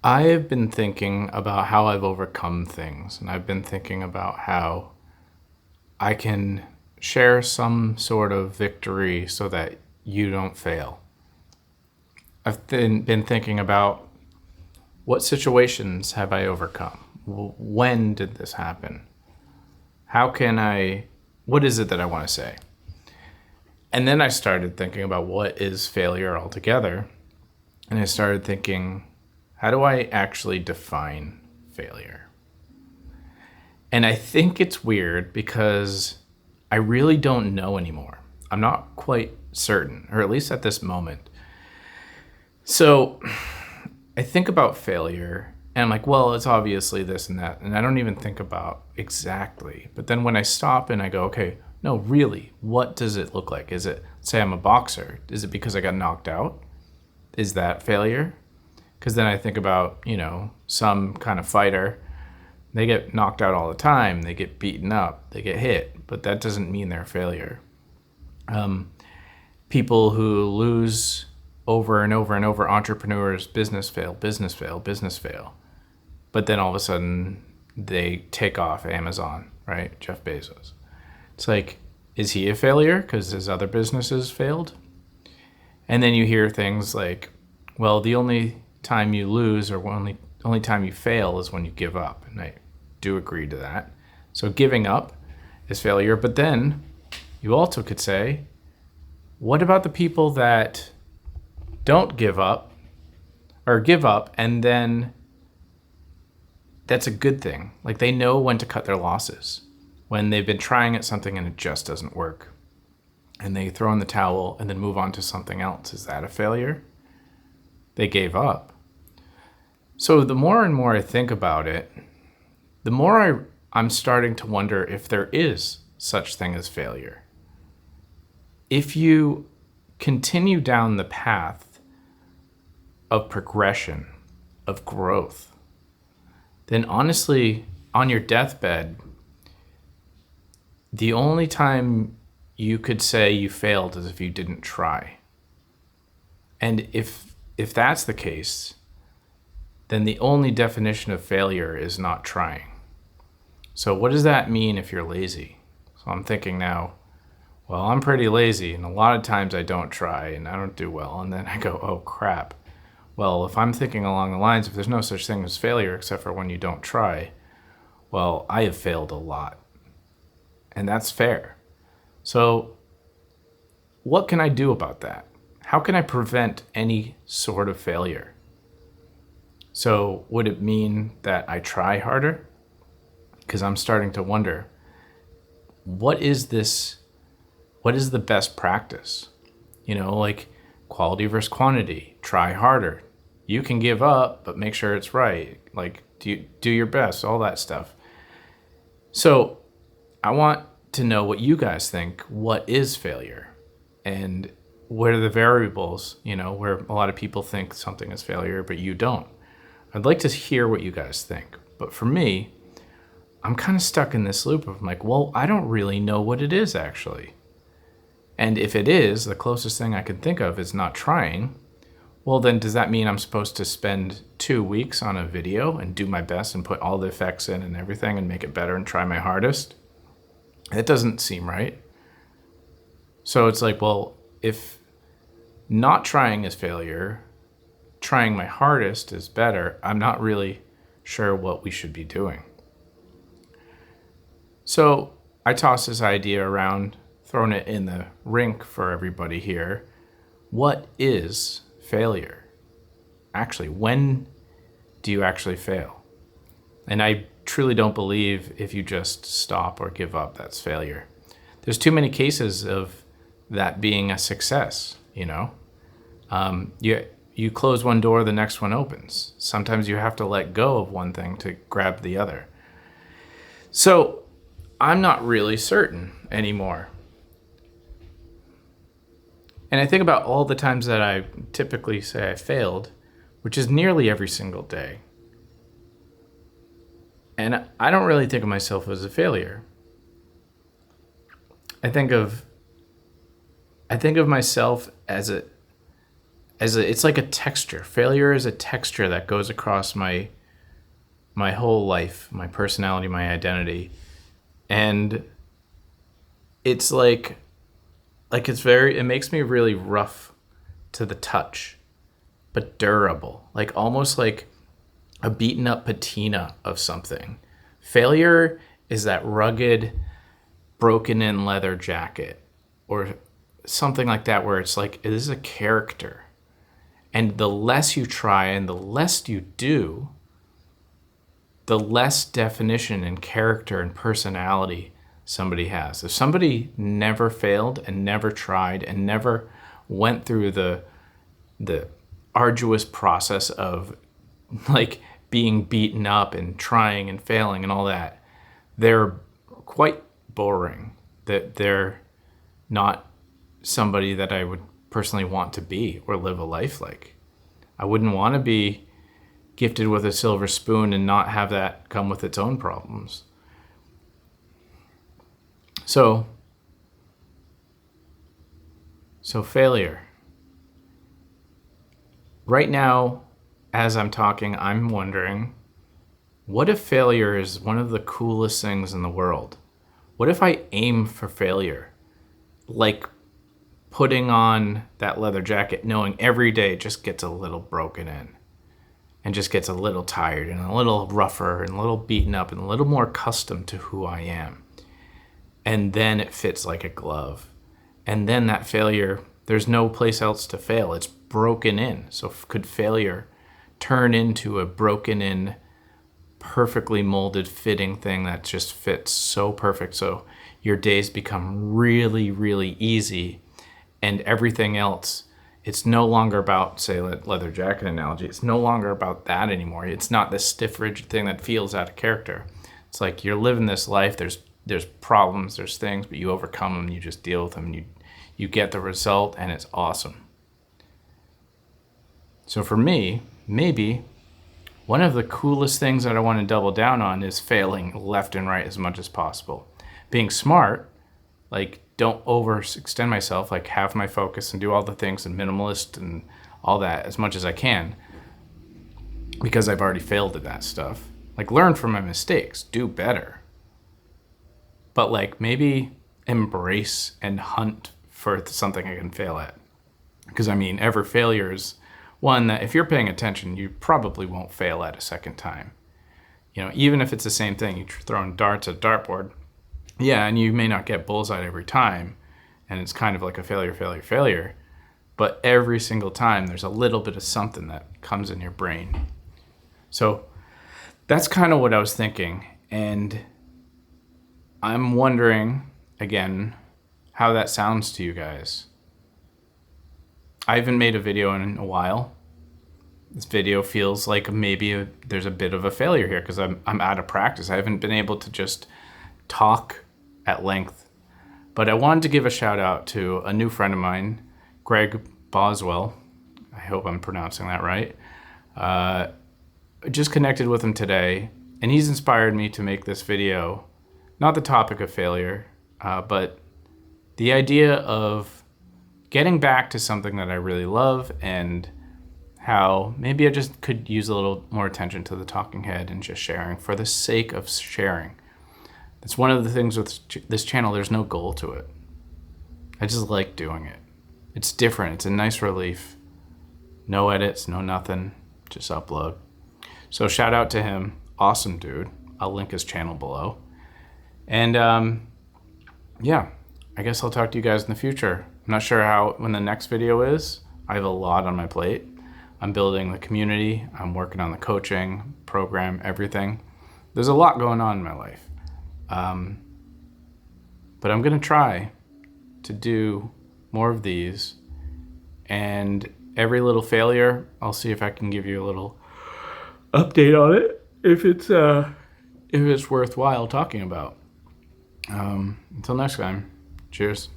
I have been thinking about how I've overcome things, and I've been thinking about how I can share some sort of victory so that you don't fail. I've been thinking about what situations have I overcome? When did this happen? How can I, what is it that I want to say? And then I started thinking about what is failure altogether. And I started thinking, how do I actually define failure? And I think it's weird because I really don't know anymore. I'm not quite certain, or at least at this moment. So I think about failure and I'm like, well, it's obviously this and that. And I don't even think about exactly. But then when I stop and I go, okay, no, really, what does it look like? Is it, say I'm a boxer, is it because I got knocked out? Is that failure? Because then I think about, some kind of fighter. They get knocked out all the time. They get beaten up. They get hit. But that doesn't mean they're a failure. People who lose over and over and over, entrepreneurs, business fail, business fail, business fail. But then all of a sudden they take off Amazon, right? Jeff Bezos. It's like, is he a failure because his other businesses failed? And then you hear things like, well, the only time you lose or only time you fail is when you give up. And I do agree to that. So giving up is failure. But then you also could say, what about the people that don't give up or give up and then that's a good thing? Like they know when to cut their losses when they've been trying at something and it just doesn't work. And they throw in the towel and then move on to something else. Is that a failure? They gave up. So the more and more I think about it, the more I'm starting to wonder if there is such thing as failure. If you continue down the path of progression, of growth, then honestly, on your deathbed, the only time you could say you failed is if you didn't try. And if that's the case, then the only definition of failure is not trying. So what does that mean if you're lazy? So I'm thinking now, well, I'm pretty lazy and a lot of times I don't try and I don't do well. And then I go, oh crap. Well, if I'm thinking along the lines, if there's no such thing as failure except for when you don't try, well, I have failed a lot. And that's fair. So what can I do about that? How can I prevent any sort of failure? So would it mean that I try harder? Because I'm starting to wonder, what is the best practice? Like quality versus quantity, try harder. You can give up, but make sure it's right. Like do your best, all that stuff. So I want to know what you guys think. What is failure? And what are the variables, where a lot of people think something is failure, but you don't. I'd like to hear what you guys think. But for me, I'm kind of stuck in this loop of like, well, I don't really know what it is actually. And if it is, the closest thing I can think of is not trying. Well, then does that mean I'm supposed to spend 2 weeks on a video and do my best and put all the effects in and everything and make it better and try my hardest? That doesn't seem right. So it's like, well, if not trying is failure, trying my hardest is better, I'm not really sure what we should be doing. So I tossed this idea around, throwing it in the rink for everybody here. What is failure? Actually, when do you actually fail? And I truly don't believe if you just stop or give up, that's failure. There's too many cases of that being a success, You close one door, the next one opens. Sometimes you have to let go of one thing to grab the other. So I'm not really certain anymore. And I think about all the times that I typically say I failed, which is nearly every single day. And I don't really think of myself as a failure. I think of myself as it's like a texture. Failure is a texture that goes across my whole life, my personality, my identity. And it's it makes me really rough to the touch, but durable, like almost like a beaten up patina of something. Failure is that rugged, broken in leather jacket or something like that, where it's like, it is a character. And the less you try and the less you do, the less definition and character and personality somebody has. If somebody never failed and never tried and never went through the arduous process of like being beaten up and trying and failing and all that, they're quite boring. That they're not somebody that I would personally want to be or live a life like. I wouldn't want to be gifted with a silver spoon and not have that come with its own problems. So failure. Right now, as I'm talking, I'm wondering, what if failure is one of the coolest things in the world? What if I aim for failure? Like putting on that leather jacket, knowing every day it just gets a little broken in and just gets a little tired and a little rougher and a little beaten up and a little more accustomed to who I am. And then it fits like a glove. And then that failure, there's no place else to fail. It's broken in. So could failure turn into a broken in, perfectly molded, fitting thing that just fits so perfect? So your days become really, really easy, and everything else, it's no longer about, say, leather jacket analogy. It's no longer about that anymore. It's not this stiff, rigid thing that feels out of character. It's like you're living this life. There's problems, there's things, but you overcome them. You just deal with them. You get the result, and it's awesome. So for me, maybe one of the coolest things that I want to double down on is failing left and right as much as possible. Being smart, like don't overextend myself, like have my focus and do all the things and minimalist and all that as much as I can, because I've already failed at that stuff. Like learn from my mistakes, do better. But like maybe embrace and hunt for something I can fail at. Because I mean, every failure is one that if you're paying attention, you probably won't fail at a second time. You know, even if it's the same thing, you're throwing darts at a dartboard. Yeah, and you may not get bullseye every time, and it's kind of like a failure. But every single time, there's a little bit of something that comes in your brain. So that's kind of what I was thinking. And I'm wondering, again, how that sounds to you guys. I haven't made a video in a while. This video feels like maybe there's a bit of a failure here because I'm out of practice. I haven't been able to just talk at length. But I wanted to give a shout out to a new friend of mine, Greg Boswell. I hope I'm pronouncing that right. Just connected with him today, and he's inspired me to make this video. Not the topic of failure, but the idea of getting back to something that I really love, and how maybe I just could use a little more attention to the talking head and just sharing for the sake of sharing. It's one of the things with this channel, there's no goal to it. I just like doing it. It's different. It's a nice relief. No edits, no nothing. Just upload. So shout out to him. Awesome dude. I'll link his channel below. And yeah, I guess I'll talk to you guys in the future. I'm not sure when the next video is. I have a lot on my plate. I'm building the community. I'm working on the coaching program, everything. There's a lot going on in my life. But I'm going to try to do more of these, and every little failure, I'll see if I can give you a little update on it, if it's worthwhile talking about. Until next time, cheers.